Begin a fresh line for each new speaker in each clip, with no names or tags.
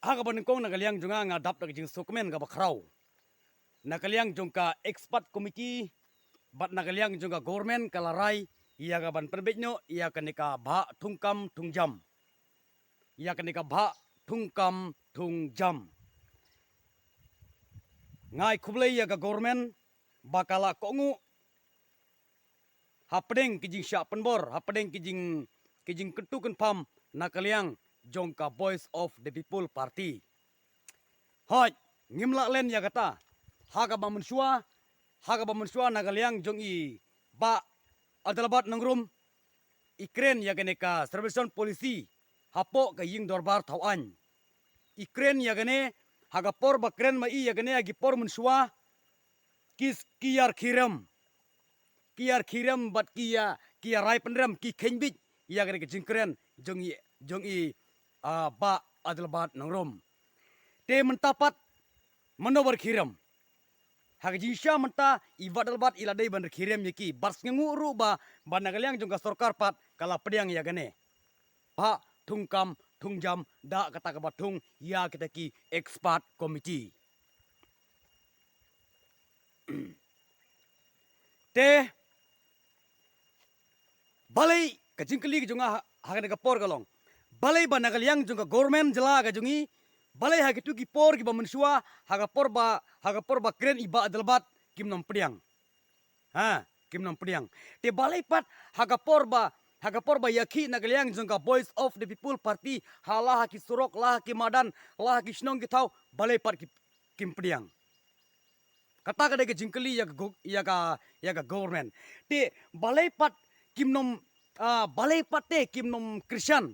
hagaban kong nagaliang junga nga dap na jing sukmen ga bakraw. Nagaliang jung ka expert committee bat nagaliang jung ka government kalaray iya gaban perbetnyo iya kanika ba tungkam tungjam. Iya kanika ba tungkam tungjam. Ngai kublay iya ka government bakala kongu hapdeng kijing sya penbor hapdeng kijing ketukan pam nakaliang jongka Voice of the People Party. Hoi, ngimla len ya kata. Haga ba mensua nagaliang jong i ba adalabat nangrum ikren ya gane ka servisyon polisi hapo ka ying dorbar tawan. Ikren ya gane haga por ba kren ma i ya gane agi por mensua kis kiyar kiram bat kia rai penram ki kenbit ya gane ka jingkren jong i ba adalabat nangrum. Te mentapat menobar kiram. Hak jinsya menta ibadalbat iladai bandar kiram yaki bars nguru ba nagaliang jong ka sorkar pat kala pediang ya gane. Ba tungkam tungjam da kata kabatung ya kita ki expert committee. Te balai kajingkeli jonga hagane ka por galong. Balai ba nagaliang jong ka government jela ka jongi balai hagitu ki por ki ba mensua haga por ba kren iba adalbat kim nom pediang. Kim nom pediang. Te balai pat haga por ba yaki nagaliang jong ka Voice of the People Party halah ki surok lah ki madan lah ki snong ki tau balai pat kim pediang. Kata kada ke jingkeli ya ka government. Te balai pat kim nom Christian.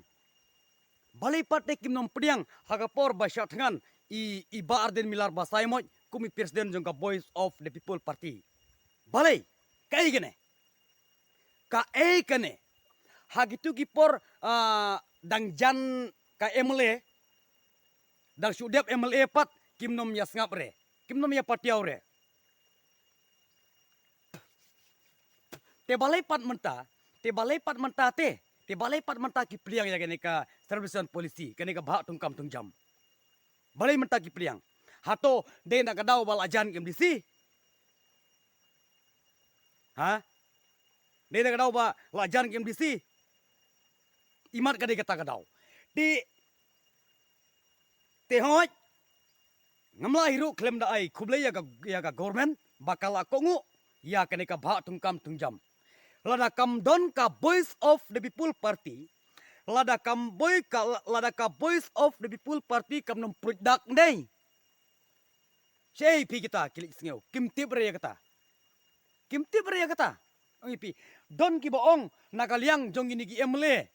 Balai pate kim nom pediang hagapor ba syatngan iba arden milar ba saimoj kumi presiden jong ka Voice of the People Party. Balai kai gene. Ka kene. Hagitu ki por dang jan ka MLA dang sudep MLA pat kim nom ya sngap re. Kim nom ya patiau re. Te balai pat menta Te balai pat menta ki peliang ya gane ka servisyon polisi gane ka ba tungkam tungjam. Balai menta ki peliang. Hato de nak kadau bal ajan kem disi. De nak kadau ba lajan kem disi. Imat kade kata kadau. Te hoj ngamla hiru klem da ai kublai ya ka government bakal akongu ya kane ka ba tungkam tungjam. Lada kam don ka Voice of the People Party. Lada ka Voice of the People Party kam nom produk nei. Sei pi kita kilik sngeu. Kim tip re kata. Ong pi don ki boong nagaliang jong ini gi MLA.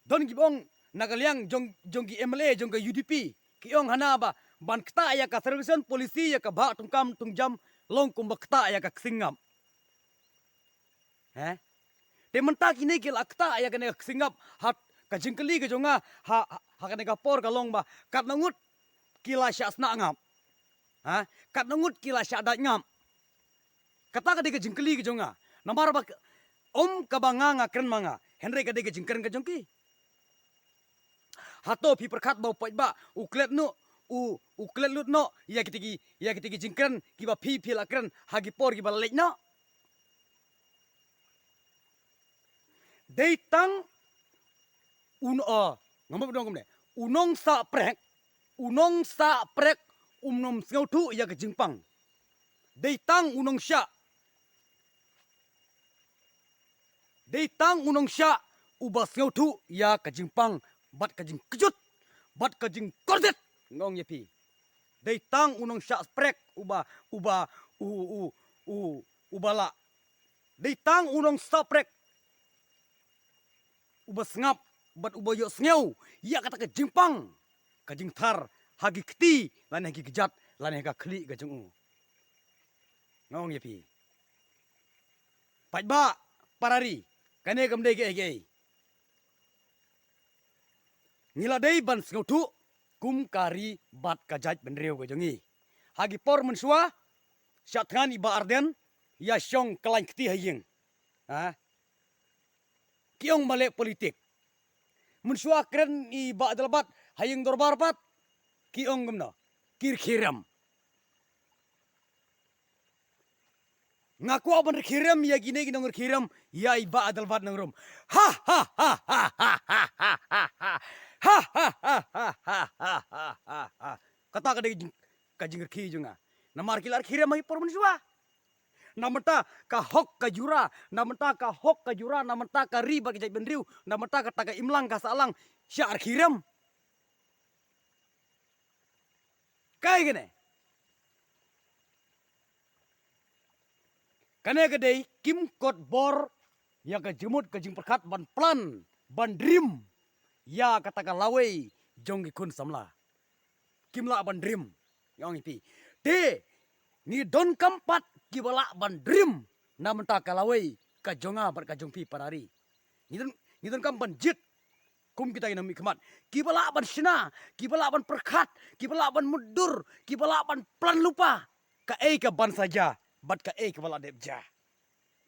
Don ki boong nagaliang jong gi MLA jong ka UDP. Ki ong hana ba ban kta ya ka servisyon polisi ya ka ba tungkam tungjam long kum kta ya ka singam. Te menta kini kil akta ya kene singap hat kajingkeli ke jonga ha kene kapor kalong ba kat nangut kila syasna ngam. Kat nangut kila syadat ngam. Kata kade ke jingkeli ke jonga namar ba kabanga ngakren manga Henry kade ke jingkeren ke jongki. Hato pi perkat bau pait ba uklet no uklet lut no ya kitigi jingkeren ki ba pi lakren hagi por ki ba lek no. Deitang unong sa prek umnom ngautu ya ke jingpang. Deitang unong sya ubas ngautu ya ke jingpang bat ke jing kejut bat ke jing kordet ngong yepi. Deitang unong sya prek ubala. Deitang unong sa prek uba sengap bat uba yo sengeu ya kata ke jingpang ke jingtar hagi keti lan hagi kejat lan hagi kli ke jengu ngong yepi pajba parari kane kamde ge ngila dei ban sengeu tu kum kari bat kajat benreu ke jengi hagi por mensua syatngan iba arden ya syong kelain keti hayeng kiong balik politik. Mensua keren i ba adalbat hayeng dorbar pat ki ong gumno kir khiram ngaku aban khiram ya gine gi nongor khiram ya iba adal vat nongrum ha ha ha ha ha ha ha ha ha ha ha ha ha ha ha kata ka de kajing khi junga namar kilar khiram mai por manusia namenta ka hok ka jura namenta ka hok ka jura namenta ka riba ke jai benriu namenta ka taga imlang ka salang syar khiram kai gene kane kedai kim kot bor ya ka jemut ka jing perkat ban plan ban dream ya kata ka lawe jong kun samla kimla ban dream yang ipi te ni don kampat kibala ban dream namenta ka lawe ka jonga bar ka jong pi parari ni don kam ban jit kum kita ina mi kemat kibala ban sina kibala ban perkat kibala ban mudur kibala ban plan lupa ka ka ban saja bat ka ka bala debja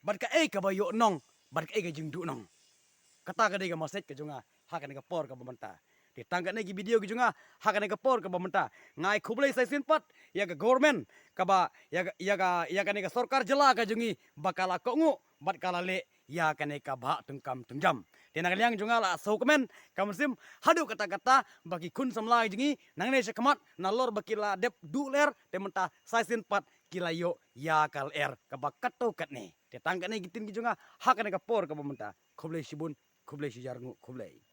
bat ka ka bayo nong bat ka jing du nong kata ka de ka maset ka junga hakan ka por ka bamanta ditangkat ne video ki junga hakan ka por ka bamanta ngai khublai sai sin pat ya ka government ka ba ya ka ne ka sarkar jela ka jungi bakala ko ngu bat kala le ya ka ne ka ba tungkam tungjam tenang liang junga la so komen kamsim hadu kata-kata bagi kun samla jungi nang ne sekamat nalor bakila dep du ler tementa sai sin pat kilayo ya kal kabakat to kat ne te tangkat ne gitin ki junga hakan ka por ka bamenta khublai sibun khublai sijarngu khublai